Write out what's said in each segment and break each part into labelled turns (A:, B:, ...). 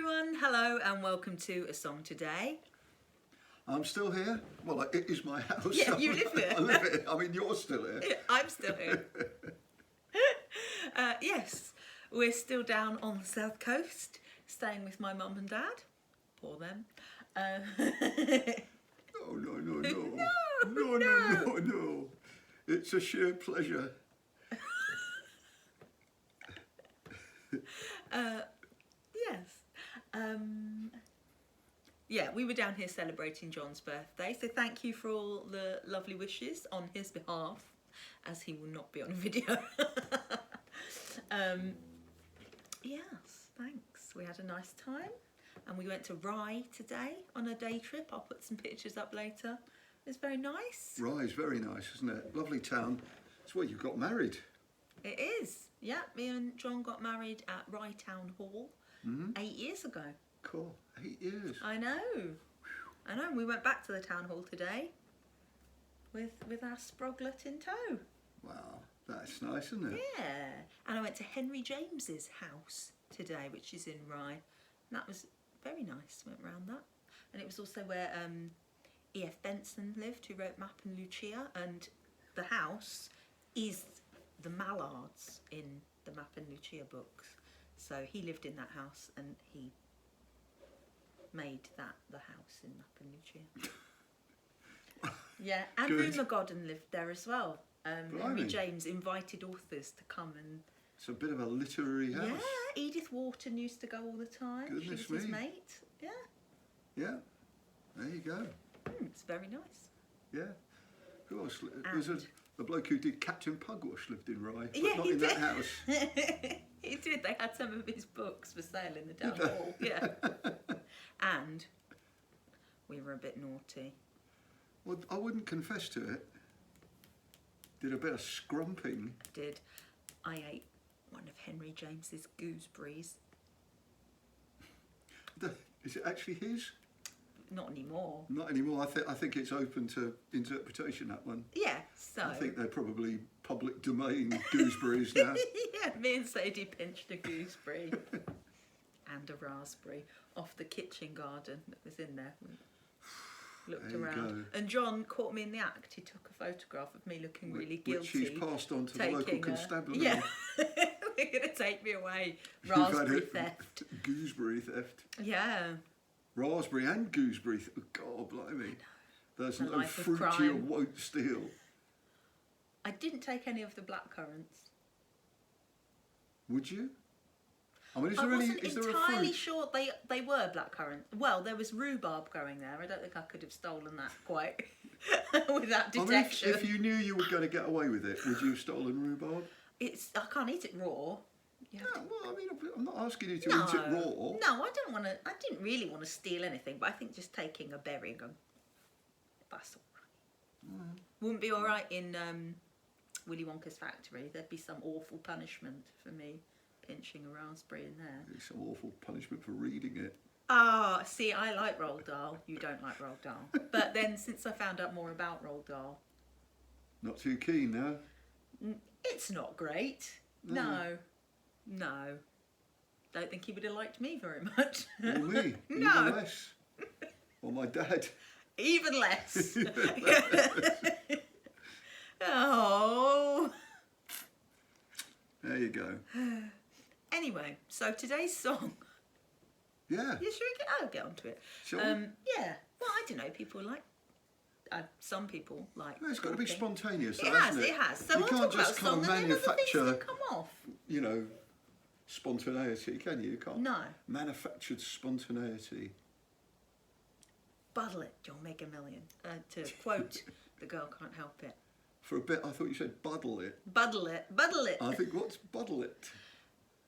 A: everyone, hello and welcome to A Song Today.
B: I'm still here. Well, it is my house.
A: Yeah, you live here.
B: I live here. I mean, you're still here.
A: I'm still here. Yes, we're still down on the south coast, staying with my mum and dad. Poor them.
B: No. It's a sheer pleasure.
A: Yeah, we were down here celebrating John's birthday, so thank you for all the lovely wishes on his behalf, as he will not be on a video. Yes, thanks. We had a nice time, and we went to Rye today on a day trip. I'll put some pictures up later. It was very nice.
B: Rye is very nice, isn't it? Lovely town. It's where you got married.
A: It is. Yeah, me and John got married at Rye Town Hall 8 years ago.
B: Cool. 8 years.
A: I know. I know. We went back to the town hall today with our sproglet in tow.
B: Wow, that's nice, isn't it?
A: Yeah. And I went to Henry James's house today, which is in Rye. And that was very nice. Went round that. And it was also where E.F. Benson lived, who wrote Map and Lucia. And the house is the Mallards in the Map and Lucia books. So he lived in that house and he made that the house in Map and Lucia. Yeah, and Rumer Godden lived there as well. Henry James invited authors to come and...
B: It's a bit of a literary house.
A: Yeah, Edith Wharton used to go all the time.
B: Goodness
A: she was his
B: me.
A: mate. Yeah.
B: Yeah, there you go.
A: It's very nice.
B: Yeah. Who else? The bloke who did Captain Pugwash lived in Rye, but
A: yeah,
B: not in that house.
A: He did. They had some of his books for sale in the town hall. Yeah. And we were a bit naughty.
B: Well, I wouldn't confess to it. Did a bit of scrumping.
A: I did. I ate one of Henry James's gooseberries.
B: Is it actually his?
A: Not anymore.
B: Not anymore. I think it's open to interpretation, that one.
A: Yeah, so...
B: I think they're probably public domain gooseberries now.
A: Yeah, me and Sadie pinched a gooseberry and a raspberry off the kitchen garden that was in there. We looked around. And John caught me in the act. He took a photograph of me looking really guilty.
B: Which he's passed on to the local constabulary.
A: Yeah. They're going to take me away. Raspberry theft.
B: Gooseberry theft.
A: Yeah.
B: Raspberry and gooseberry. God, blimey. There's no
A: life of
B: fruit
A: crime.
B: you won't steal.
A: I didn't take any of the blackcurrants.
B: Would you? I mean,
A: I wasn't entirely sure they were blackcurrant. Well, there was rhubarb growing there. I don't think I could have stolen that quite without detection.
B: I mean, if you knew you were going to get away with it, would you have stolen rhubarb?
A: I can't eat it raw.
B: Yeah, well, I mean, I'm not asking you to eat it raw.
A: No, I don't want to. I didn't really want to steal anything, but I think just taking a berry and going, that's all right. Wouldn't be all right in Willy Wonka's factory. There'd be some awful punishment for me pinching a raspberry in there.
B: There's some awful punishment for reading it.
A: Ah, see, I like Roald Dahl. You don't like Roald Dahl. But then, since I found out more about Roald Dahl...
B: Not too keen now?
A: It's not great. No. Don't think he would have liked me very much.
B: Or me.
A: No.
B: Even less. Or my dad.
A: Even less. Oh.
B: There you go.
A: Anyway, so today's song.
B: Yeah.
A: Yeah, I'll get onto it.
B: Sure.
A: Yeah. Well, I don't know. People like. Some people like.
B: No, it's got to be spontaneous.
A: It has. So
B: you can't just kind of manufacture.
A: Come off.
B: You know, spontaneity, can you? You can't.
A: No.
B: Manufactured spontaneity.
A: Buddle it, you'll make a million. To quote, the girl can't help it.
B: For a bit, I thought you said buddle it.
A: Buddle it.
B: I think, what's buddle it?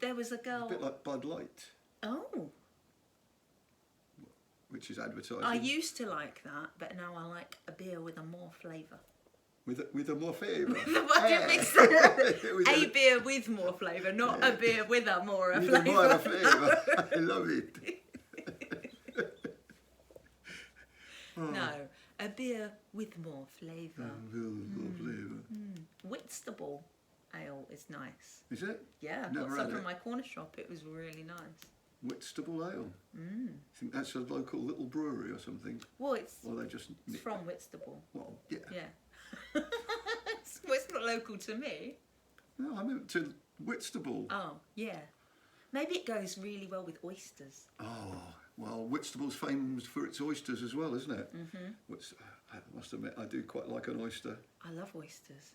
A: There was a girl...
B: A bit like Bud Light.
A: Oh.
B: Which is advertising.
A: I used to like that, but now I like a beer with a more flavour.
B: With a more flavour?
A: A beer with more flavour, not a beer with a more flavour.
B: With a more flavour. I love it.
A: No, a beer with more flavour.
B: More flavour.
A: Whitstable ale is nice.
B: Is it?
A: Yeah, I got some from my corner shop. It was really nice.
B: Whitstable Ale. I think that's a local little brewery or something.
A: Well, it's
B: Or they just...
A: from Whitstable.
B: Well, yeah.
A: Yeah. It's not local to me.
B: No, I meant to Whitstable.
A: Oh, yeah. Maybe it goes really well with oysters.
B: Oh, well, Whitstable's famous for its oysters as well, isn't it? Which, I must admit, I do quite like an oyster.
A: I love oysters.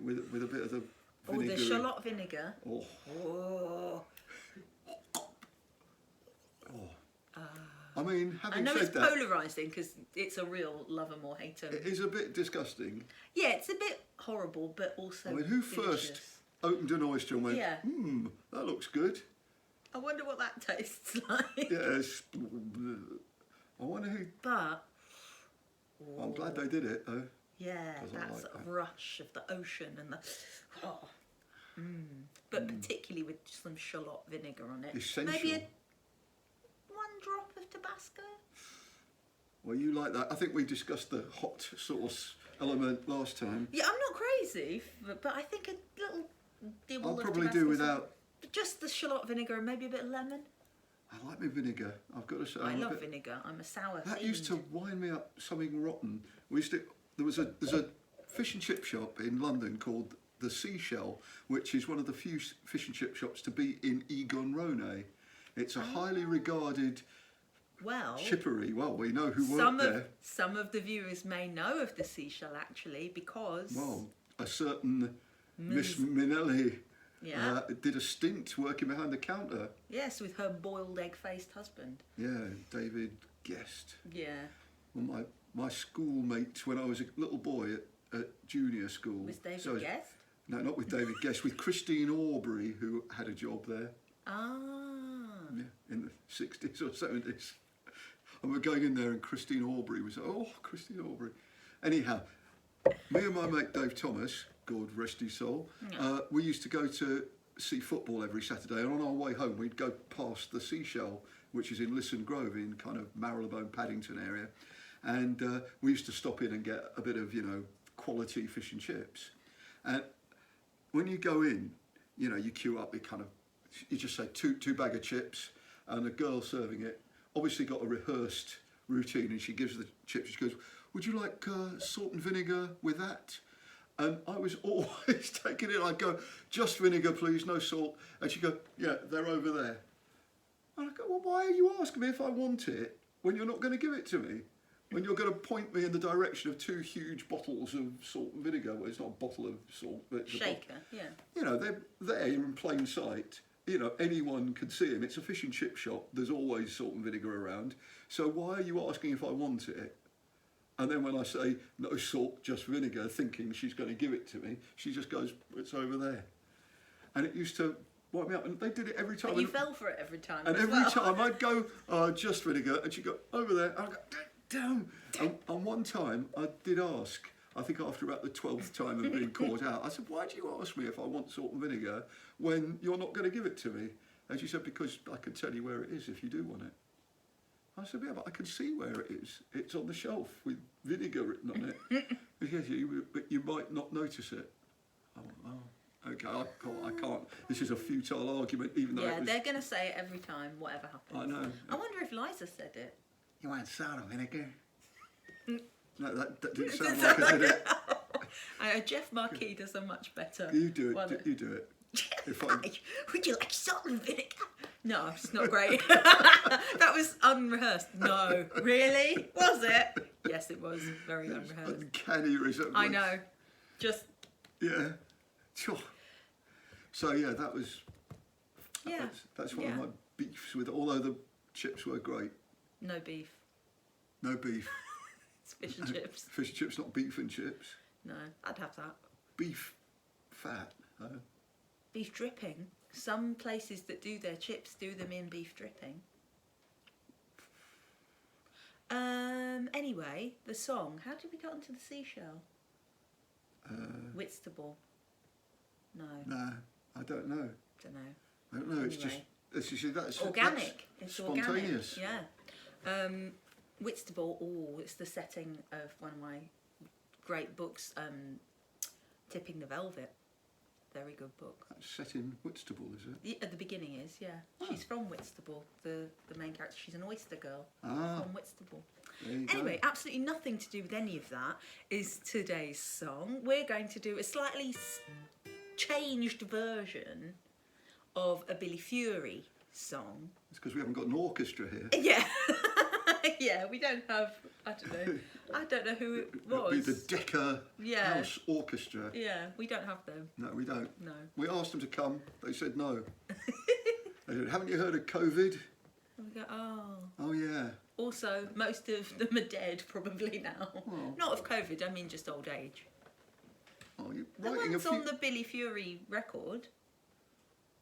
B: With a bit of the
A: Oh,
B: vinegar.
A: the shallot vinegar.
B: Oh.
A: Oh.
B: I mean,
A: I
B: having
A: know
B: said
A: it's
B: that,
A: polarising because it's a real love 'em or hate 'em.
B: it is a bit disgusting.
A: Yeah, it's a bit horrible, but also
B: I mean, who
A: delicious.
B: first opened an oyster and went,
A: Yeah.
B: that looks good?
A: I wonder what that tastes like.
B: Yes. I wonder who...
A: But...
B: I'm glad they did it, though.
A: Yeah,
B: 'Cause I
A: that
B: like
A: sort of
B: that.
A: rush of the ocean and the... But particularly with some shallot vinegar on it.
B: Essential.
A: Maybe one drop of Tabasco?
B: Well, you like that. I think we discussed the hot sauce element last time.
A: Yeah, I'm not crazy, but I think a little dibble
B: I'll
A: of
B: probably
A: Tabasco
B: do without...
A: just the shallot vinegar and maybe a bit of lemon.
B: I like my vinegar, I've got to say.
A: I love vinegar. I'm a sour
B: That
A: fiend.
B: used to wind me up something rotten. There's a fish and chip shop in London called the Seashell, which is one of the few fish and chip shops to be in Egon Rone. It's a highly regarded chippery. Well, we know who worked there.
A: Some of the viewers may know of the Seashell actually because...
B: Well, a certain Miss Minelli did a stint working behind the counter.
A: Yes, with her boiled egg-faced husband.
B: Yeah, David Guest.
A: Yeah.
B: Well, my schoolmate when I was a little boy at junior school.
A: Was David Guest?
B: No, not with David Guest, with Christine Aubrey, who had a job there.
A: Ah.
B: Yeah, in the 60s or 70s. And we're going in there and Christine Aubrey was, Christine Aubrey. Anyhow, me and my mate Dave Thomas, God rest his soul, we used to go to see football every Saturday, and on our way home we'd go past the Seashell, which is in Lisson Grove in kind of Marylebone, Paddington area, and we used to stop in and get a bit of, quality fish and chips. And when you go in, you queue up, you just say two bag of chips, and the girl serving it obviously got a rehearsed routine, and she gives the chips, she goes, would you like salt and vinegar with that? And I was always taking it, I'd go, just vinegar please, no salt. And she'd go, yeah, they're over there. And I go, well, why are you asking me if I want it when you're not going to give it to me? When you're going to point me in the direction of 2 huge bottles of salt and vinegar. Well, it's not a bottle of salt, but it's
A: shaker, yeah.
B: They're there in plain sight. Anyone can see them. It's a fish and chip shop. There's always salt and vinegar around. So why are you asking if I want it? And then when I say no salt, just vinegar, thinking she's going to give it to me, she just goes, it's over there. And it used to wipe me up. And they did it every time.
A: But you fell for it every time.
B: And every time I'd go, just vinegar, and she'd go, over there. And I'd go, damn. And one time I did ask, I think after about the 12th time of being caught out, I said, why do you ask me if I want salt and vinegar when you're not going to give it to me? And she said, because I can tell you where it is if you do want it. I said, yeah, but I can see where it is. It's on the shelf with vinegar written on it. Yes, but you might not notice it. I went, oh, okay, I can't. This is a futile argument, even though it was...
A: they're going to say it every time, whatever happens.
B: I know.
A: I wonder if Liza said it.
B: You want salt and vinegar? No, that didn't sound like I did it.
A: Jeff Marquis does a much better.
B: You do it. You do it.
A: Would you like salt and vinegar? No, it's not great. That was unrehearsed. No, really? Was it? Yes, it was very unrehearsed.
B: Uncanny resemblance.
A: I know. Just.
B: Yeah. Sure. So yeah, that was.
A: Yeah.
B: That's one of my beefs with. Although the chips were great.
A: No beef.
B: No beef.
A: It's fish and chips.
B: Fish and chips, not beef and chips.
A: No, I'd have that.
B: Beef fat.
A: Beef dripping. Some places that do their chips do them in beef dripping. Anyway, the song. How did we get onto the Seashell? Whitstable. No.
B: No, I don't know.
A: Don't know.
B: I don't know. Anyway. It's just that's
A: organic.
B: It's
A: Organic.
B: spontaneous.
A: Yeah. Whitstable. Oh, it's the setting of one of my great books, Tipping the Velvet. Very good book.
B: That's set in Whitstable, is it?
A: At the beginning is, yeah.
B: Oh.
A: She's from Whitstable, the main character. She's an oyster girl
B: Ah.
A: from Whitstable.
B: There you
A: Anyway,
B: go.
A: absolutely nothing to do with any of that is today's song. We're going to do a slightly changed version of a Billy Fury song.
B: It's because we haven't got an orchestra here.
A: Yeah. Yeah, we don't have, I don't know who it was.
B: It'd be the Decca
A: Yeah.
B: House Orchestra.
A: Yeah, we don't have them.
B: No, we don't.
A: No.
B: We asked them to come. They said no. They said, haven't you heard of COVID?
A: And we go, oh.
B: Oh, yeah.
A: Also, most of them are dead probably now.
B: Oh.
A: Not of COVID, I mean just old age.
B: Oh, you're
A: The
B: writing a
A: ones
B: few...
A: on the Billy Fury record.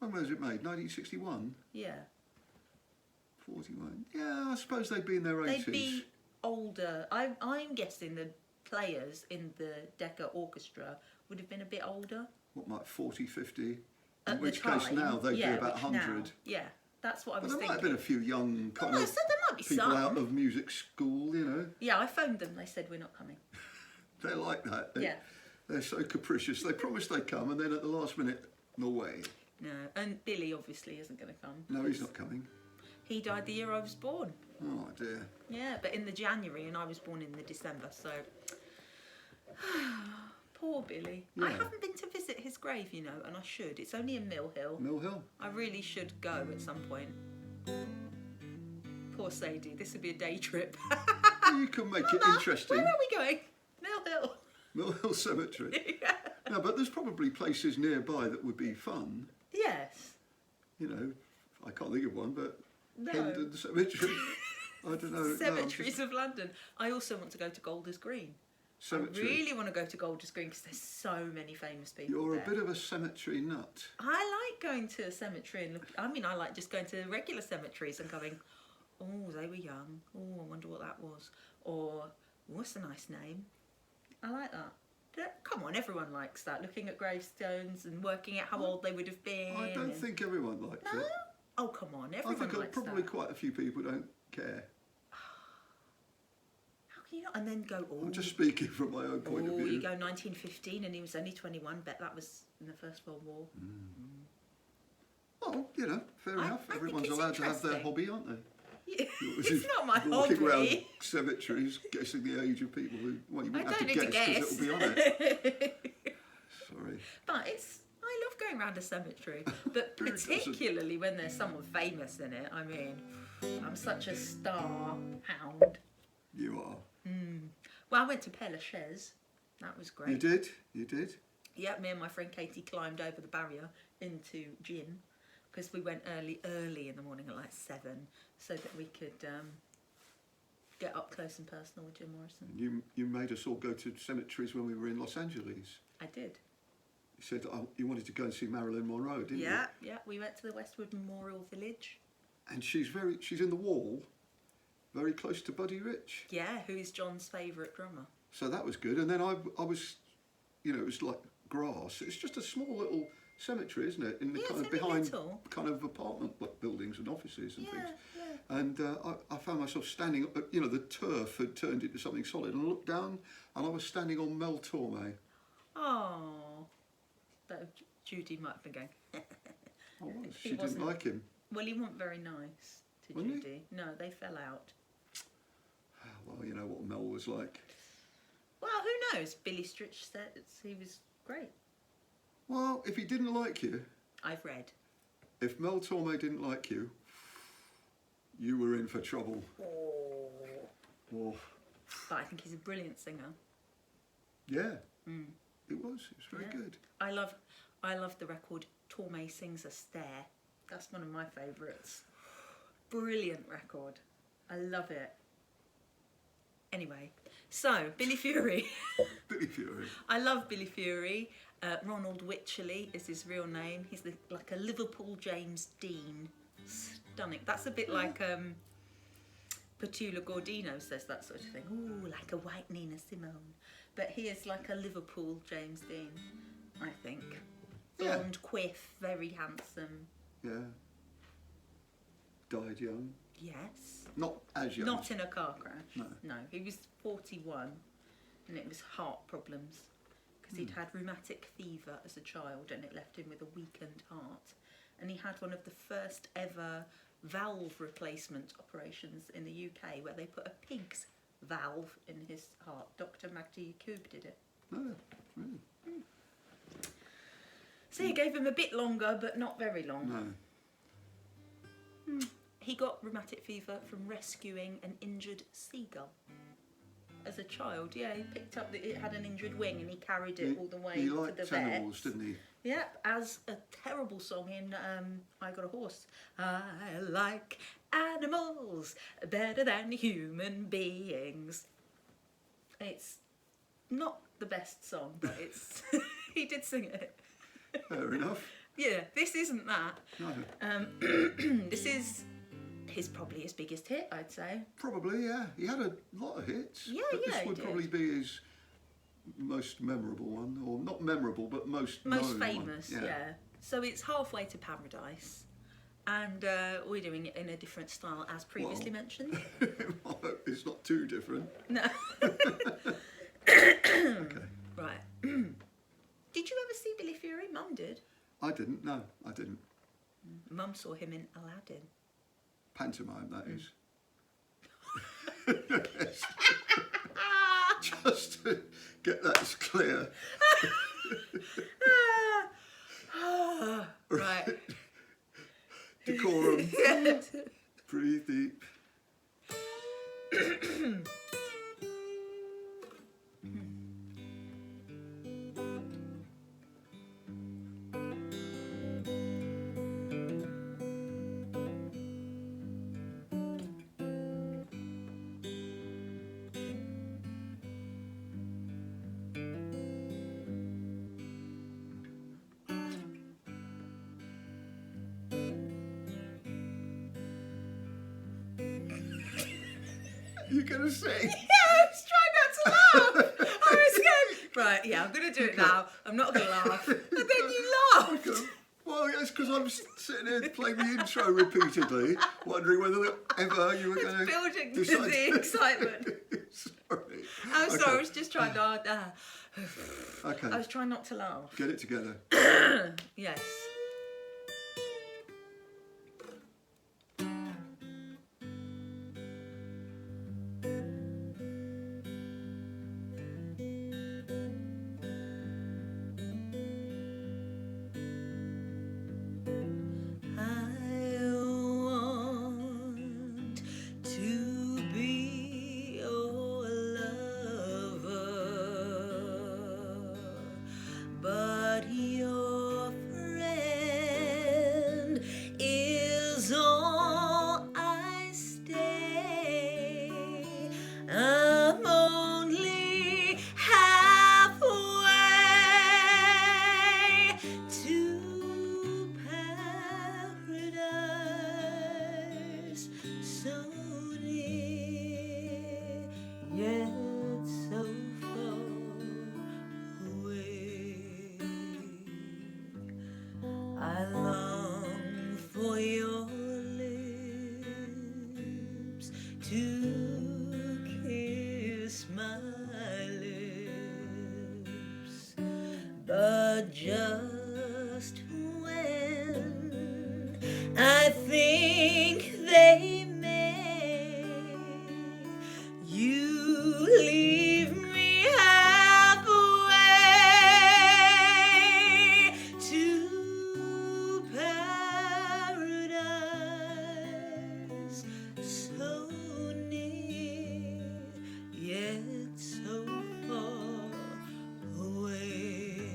B: When was it made? 1961?
A: Yeah.
B: 41? Yeah, I suppose they'd be in their 80s.
A: They'd be older. I'm guessing the players in the Decca Orchestra would have been a bit older.
B: What, like 40, 50?
A: At
B: In
A: the
B: which case
A: time,
B: now they'd
A: yeah,
B: be about
A: which
B: 100.
A: now- yeah, that's what I
B: But
A: was
B: there
A: thinking.
B: might have been a few young kind
A: No,
B: of
A: so there might be
B: people
A: some.
B: out of music school, you know.
A: Yeah, I phoned them. They said we're not coming.
B: They're like that.
A: Yeah.
B: They're so capricious. They promised they'd come and then at the last minute, no way.
A: No, and Billy obviously isn't going to come.
B: No, he's not coming.
A: He died the year I was born.
B: Oh dear.
A: Yeah, but in the January, and I was born in the December, so poor Billy. I
B: Yeah.
A: haven't been to visit his grave, you know, and I should. It's only in Mill Hill.
B: Mill Hill.
A: I really should go at some point. Poor Sadie, this would be a day trip.
B: Well, you can make it
A: Mama,
B: interesting.
A: Where are we going? Mill Hill.
B: Mill Hill Cemetery.
A: Yeah.
B: No, but there's probably places nearby that would be fun.
A: Yes.
B: You know, I can't think of one, but
A: No.
B: Hendon Cemetery. I don't know.
A: Cemeteries of London. I also want to go to Golders Green.
B: Cemetery.
A: I really want to go to Golders Green because there's so many famous people
B: You're
A: there.
B: a bit of a cemetery nut.
A: I like going to a cemetery and look. I mean, I like just going to regular cemeteries and going, oh, they were young. Oh, I wonder what that was. Or, what's a nice name? I like that. Come on, everyone likes that. Looking at gravestones and working out how old they would have been.
B: I don't
A: and-
B: think everyone likes
A: No?
B: it.
A: Oh, come on,
B: I
A: everyone
B: think
A: likes
B: probably
A: that.
B: quite a few people don't care.
A: How can you not? And then go, oh,
B: I'm just speaking from my own point of view.
A: you go 1915 and he was only 21. Bet that was in the First World War.
B: Well, you know, fair
A: I
B: enough.
A: think
B: Everyone's
A: it's
B: allowed to have their
A: interesting.
B: hobby, aren't they?
A: Yeah,
B: Yours
A: it's
B: is
A: not my
B: walking around
A: hobby.
B: cemeteries, guessing the age of people who, well, you
A: I
B: wouldn't have
A: don't
B: to
A: need to
B: guess
A: guess.
B: because it'll be on it. Sorry.
A: But I love going around a cemetery, but
B: Who doesn't?
A: particularly when there's someone famous in it. I mean, I'm such a star hound.
B: You are.
A: Well, I went to Père Lachaise. That was great.
B: You did? You did?
A: Yeah, me and my friend Katie climbed over the barrier into gym because we went early in the morning at like 7 so that we could get up close and personal with Jim Morrison.
B: You made us all go to cemeteries when we were in Los Angeles.
A: I did.
B: You said you wanted to go and see Marilyn Monroe, didn't you?
A: Yeah, we went to the Westwood Memorial Village.
B: And she's in the wall, very close to Buddy Rich.
A: Yeah, who is John's favourite drummer.
B: So that was good. And then I was, you know, it was like grass. It's just a small little cemetery, isn't it? In the
A: Yeah,
B: kind
A: it's
B: of
A: only
B: behind
A: little.
B: kind of apartment buildings and offices and
A: Yeah,
B: things.
A: yeah.
B: And I found myself standing, you know, the turf had turned into something solid, and I looked down and I was standing on Mel Torme.
A: Oh, that Judy might have been going.
B: I was.
A: He
B: She didn't
A: wasn't.
B: like him.
A: Well, he wasn't very nice to
B: Wasn't he?
A: Judy. No, they fell out.
B: Well, you know what Mel was like.
A: Well, who knows? Billy Stritch said he was great.
B: Well, if he didn't like you,
A: I've read.
B: if Mel Torme didn't like you, you were in for trouble. Oh,
A: But I think he's a brilliant singer.
B: yeah. It was very
A: Yeah.
B: good.
A: I love the record Torme Sings a Stare. That's one of my favourites. Brilliant record. I love it. Anyway, so Billy Fury.
B: Billy Fury.
A: I love Billy Fury. Ronald Wycherley is his real name. He's like a Liverpool James Dean. Stunning. That's a bit like Petula Gordino says that sort of thing. Ooh, like a white Nina Simone. But he is like a Liverpool James Dean, I think.
B: Yeah.
A: Blonde quiff, very handsome.
B: Yeah. Died young.
A: Yes.
B: Not as young.
A: Not in a car crash.
B: No.
A: No, he was 41 and it was heart problems because he'd had rheumatic fever as a child and it left him with a weakened heart. And he had one of the first ever valve replacement operations in the UK, where they put a pig's valve in his heart. Dr. Magdi Yacoub did it.
B: Oh, really?
A: So he gave him a bit longer, but not very long.
B: No.
A: He got rheumatic fever from rescuing an injured seagull. As a child, yeah, he picked up that it had an injured wing and he carried it all the way
B: He
A: to
B: liked
A: the vet.
B: animals, didn't he?
A: Yep, as a terrible song in I Got a Horse. I like animals better than human beings. It's not the best song, but it's he did sing it.
B: Fair enough.
A: Yeah, this isn't that.
B: No.
A: This is probably his biggest hit, I'd say.
B: Probably, yeah. He had a lot of hits.
A: Yeah,
B: but
A: yeah,
B: this
A: he
B: would
A: did.
B: probably be his most memorable one, or not memorable, but most known
A: famous,
B: one.
A: yeah. So it's Halfway to Paradise, and we're doing it in a different style, as previously mentioned.
B: I hope it's not too different.
A: No.
B: Okay.
A: Right. Did you ever see Billy Fury? Mum did.
B: I didn't, no, I didn't.
A: Mum saw him in Aladdin.
B: Pantomime, that is. Yes. Just to get that clear.
A: Right.
B: Decorum. Breathe deep. You're going to sing?
A: Yeah, I was trying not to laugh. I was going, right, yeah, I'm going to do it now. I'm not going to laugh. And then you laughed.
B: Okay. Well, yes, because I'm sitting here playing the intro repeatedly, wondering whether ever you were going to
A: Building
B: decide
A: the excitement.
B: Sorry.
A: I'm
B: Okay.
A: sorry, I was just trying not
B: Okay.
A: I was trying not to laugh.
B: Get it together.
A: Yes. Just when I think they may, you leave me halfway to paradise, so near yet so far away.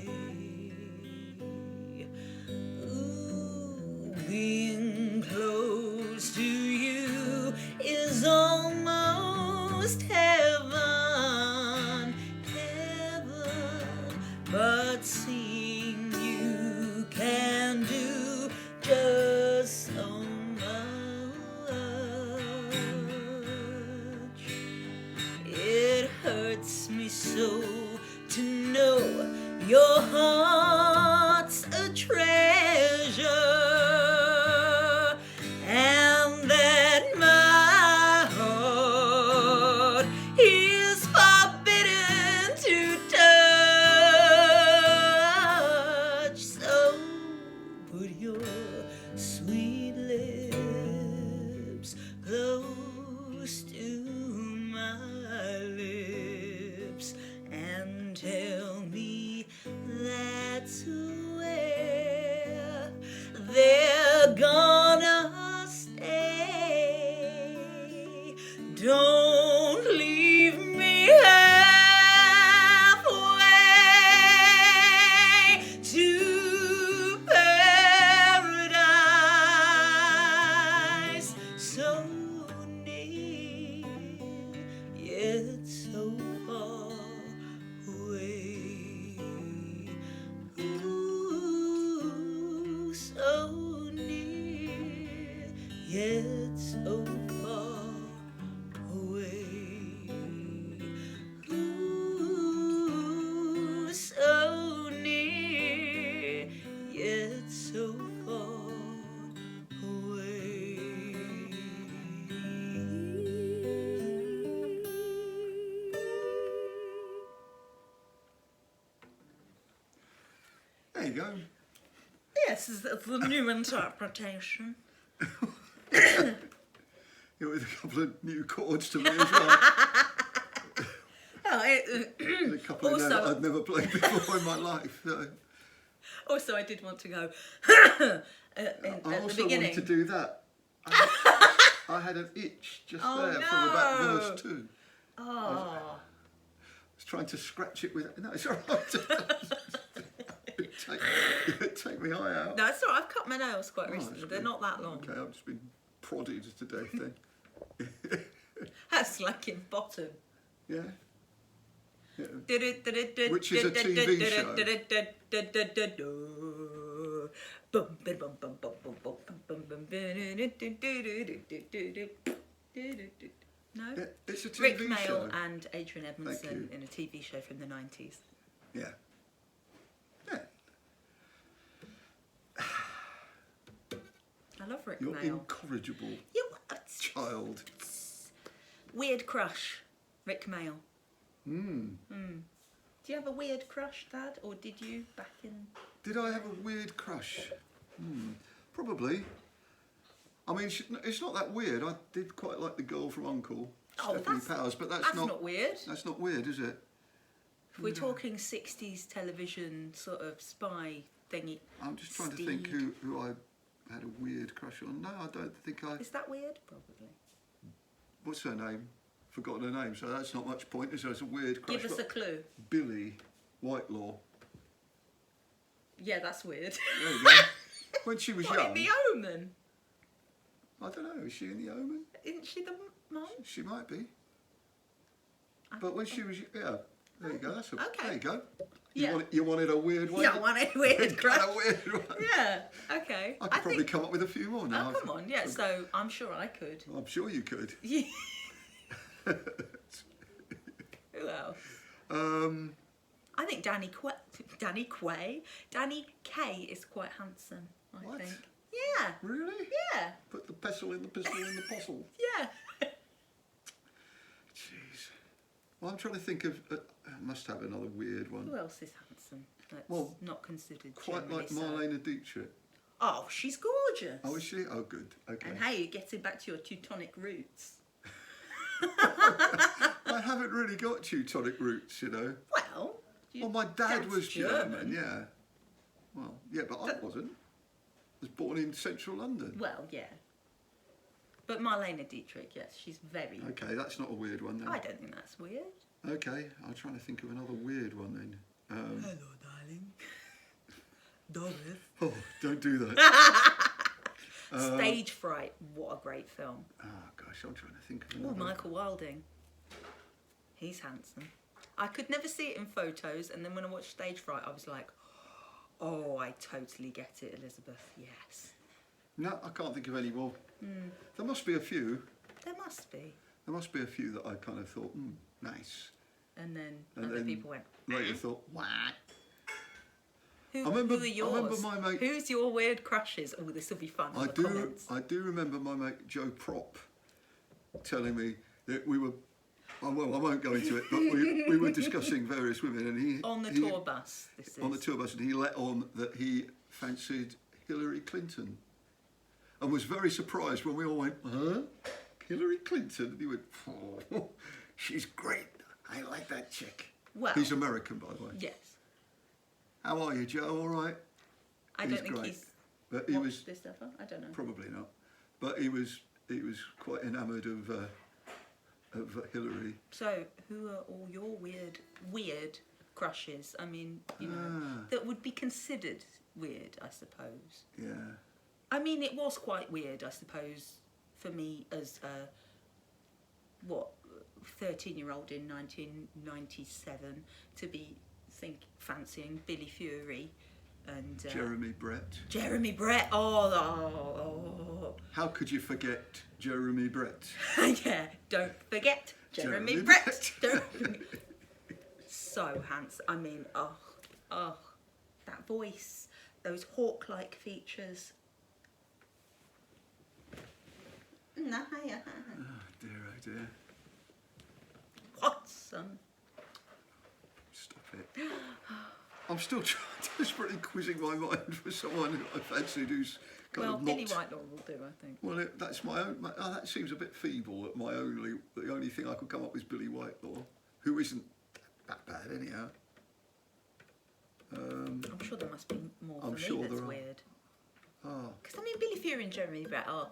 A: yet so far away. Ooh, so near, yet so far away.
B: There you go.
A: Yes, that's the new interpretation.
B: Yeah, with a couple of new chords to me as well.
A: Oh,
B: And a couple
A: Also-
B: I'd never played before in my life. So.
A: also, I did want to go
B: I
A: at the
B: also
A: beginning.
B: wanted to do that. I had an itch just
A: Oh,
B: there from about
A: no.
B: verse 2.
A: Oh,
B: I was trying to scratch it with... No, it's all right. take my eye out.
A: no, it's all right. I've cut my nails quite
B: Oh,
A: recently.
B: that's
A: They're
B: good.
A: not that long.
B: Okay, I've just been prodded to death then.
A: That's like in bottom.
B: Yeah. Yeah.
A: Which
B: is a TV show.
A: No?
B: Yeah, it's a TV
A: Rick Mail
B: show.
A: and Adrian Edmondson
B: you.
A: in a TV show from the 90s.
B: Yeah. Yeah.
A: I love Rick
B: You're
A: Mail.
B: incorrigible
A: You what?
B: child.
A: Weird crush, Rick Mail.
B: Hmm.
A: Do you have a weird crush, Dad, or did you back in?
B: Did I have a weird crush? Probably. I mean, it's not that weird. I did quite like the girl from Uncle,
A: Oh,
B: Stephanie
A: that's-
B: Powers, but
A: That's not weird.
B: That's not weird, is it?
A: We're talking 60s television sort of spy thingy.
B: I'm just trying to think
A: Steed.
B: who I had a weird crush on. No, I don't think I...
A: Is that weird? Probably.
B: What's her name? Forgotten her name, so that's not much point, is there? It's a weird crush.
A: Give us a clue.
B: Billy Whitelaw.
A: Yeah, that's weird.
B: There you go. When she was
A: What,
B: young...
A: in The Omen?
B: I don't know, is she in The Omen?
A: Isn't she the mum?
B: She might be. But when she was... Yeah, there you go. That's a,
A: Okay.
B: There you go.
A: Yeah.
B: You wanted a weird one?
A: Yeah, I want a weird crush.
B: Got a weird one.
A: Yeah, okay.
B: I could probably come up with a few more now.
A: Oh, come on, yeah, so I'm sure I could.
B: I'm sure you could.
A: Yeah. Who else? I think Danny Kaye is quite handsome, I
B: What?
A: think. Yeah,
B: Really?
A: yeah,
B: Put the pestle in the pistol in the postle.
A: yeah.
B: Jeez. Well, I'm trying to think of... I must have another weird one.
A: Who else is handsome? That's
B: Well,
A: not considered
B: Quite
A: generally
B: like
A: so.
B: Marlene Dietrich.
A: Oh, she's gorgeous.
B: Oh, is she? Oh, good. Okay.
A: And hey, getting back to your Teutonic roots.
B: I haven't really got Teutonic roots, you know.
A: Well,
B: Well, my dad
A: Dad's
B: was German, yeah. Well, yeah, but I wasn't. I was born in central London.
A: Well, yeah. But Marlene Dietrich, yes, she's very...
B: Okay, that's not a weird one then.
A: I don't think that's weird.
B: Okay, I'm trying to think of another weird one then.
A: Hello, darling. Doris.
B: Oh, don't do that.
A: Stage Fright, what a great film.
B: Oh, gosh, I'm trying to think of
A: Oh,
B: another.
A: Michael Wilding. He's handsome. I could never see it in photos, and then when I watched Stage Fright, I was like, oh, I totally get it, Elizabeth, yes.
B: No, I can't think of any more. There must be a few.
A: There must be.
B: There must be a few that I kind of thought, nice.
A: And then
B: And
A: other
B: then
A: people went,
B: Later thought, what?
A: who,
B: I remember-
A: who are
B: I
A: yours?
B: remember my mate-
A: Who's your weird crushes? Oh, this will be fun.
B: I
A: in the comments.
B: do remember my mate Joe Prop telling me that we were, well, I won't go into it, but we were discussing various women, and he
A: On the tour bus, this is.
B: on the tour bus, and he let on that he fancied Hillary Clinton, and was very surprised when we all went, huh? Hillary Clinton? And he went, oh, she's great. I like that chick.
A: Well,
B: He's American, by the way.
A: yes.
B: How are you, Joe? All right?
A: I
B: He's
A: don't think
B: great.
A: he's
B: But he
A: watched
B: was
A: this ever. I don't know.
B: probably not. But he was quite enamoured of Hillary.
A: So, who are all your weird crushes? I mean, you know,
B: Ah.
A: that would be considered weird, I suppose.
B: Yeah.
A: I mean, it was quite weird, I suppose, for me as a 13-year-old in 1997 to be fancying Billy Fury and
B: Jeremy Brett.
A: Jeremy Brett. Oh.
B: How could you forget Jeremy Brett?
A: Yeah, don't forget Jeremy
B: Jeremy
A: Brett. So handsome. I mean, that voice, those hawk-like features.
B: Oh dear.
A: Watson.
B: Stop it. I'm still desperately quizzing my mind for someone who I fancied who's kind of not...
A: Billy Whitelaw will do, I think.
B: Well, that's my own... that seems a bit feeble. That the only thing I could come up with is Billy Whitelaw, who isn't that bad anyhow.
A: I'm sure there must be more for
B: I'm
A: me
B: sure
A: that's
B: there are.
A: weird.
B: Ah.
A: Because, I mean, Billy Fury and Jeremy Brett are...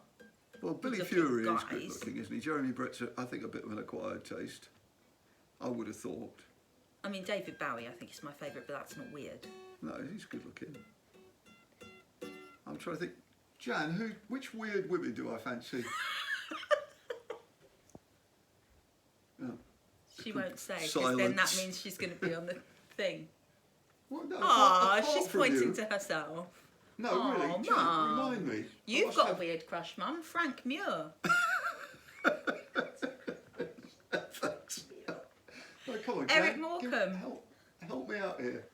B: Well, Billy
A: good-looking
B: Fury is
A: guys.
B: good looking, isn't he? Jeremy Brett's, I think, a bit of an acquired taste. I would have thought.
A: I mean, David Bowie, I think, is my favourite, but that's not weird.
B: No, he's good looking. I'm trying to think. Jan, which weird women do I fancy? Oh.
A: She won't say, because
B: Silence.
A: then that means she's going to be on the thing.
B: What? No,
A: Aw,
B: apart
A: she's
B: from
A: pointing
B: you.
A: to herself.
B: No,
A: Aw,
B: really, Jan,
A: Mum.
B: remind me.
A: You've got a weird crush, Mum. Frank Muir.
B: Thanks. No, come on, Jan.
A: Eric Morecambe.
B: Help me out here.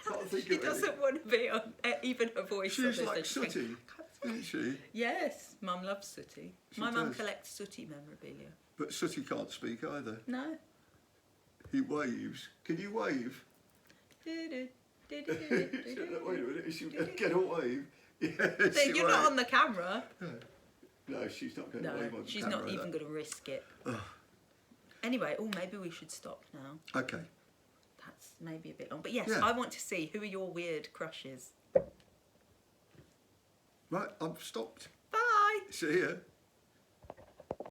B: Can't think
A: She
B: of
A: doesn't want to be on even her voice.
B: She's
A: on this,
B: like
A: so she
B: Sooty, isn't she?
A: Yes, Mum loves Sooty.
B: She
A: My mum
B: does.
A: collects Sooty memorabilia.
B: But Sooty can't speak either.
A: No.
B: He waves. Can you wave? Wait a minute, is she get a wave? Yes,
A: Then you're not on the camera.
B: No, she's not going to
A: No,
B: wave on
A: she's
B: camera.
A: not even going to risk it.
B: Ugh.
A: Anyway, maybe we should stop now.
B: Okay.
A: That's maybe a bit long. But yes,
B: Yeah.
A: I want to see who are your weird crushes.
B: Right, I'm stopped.
A: Bye.
B: See ya.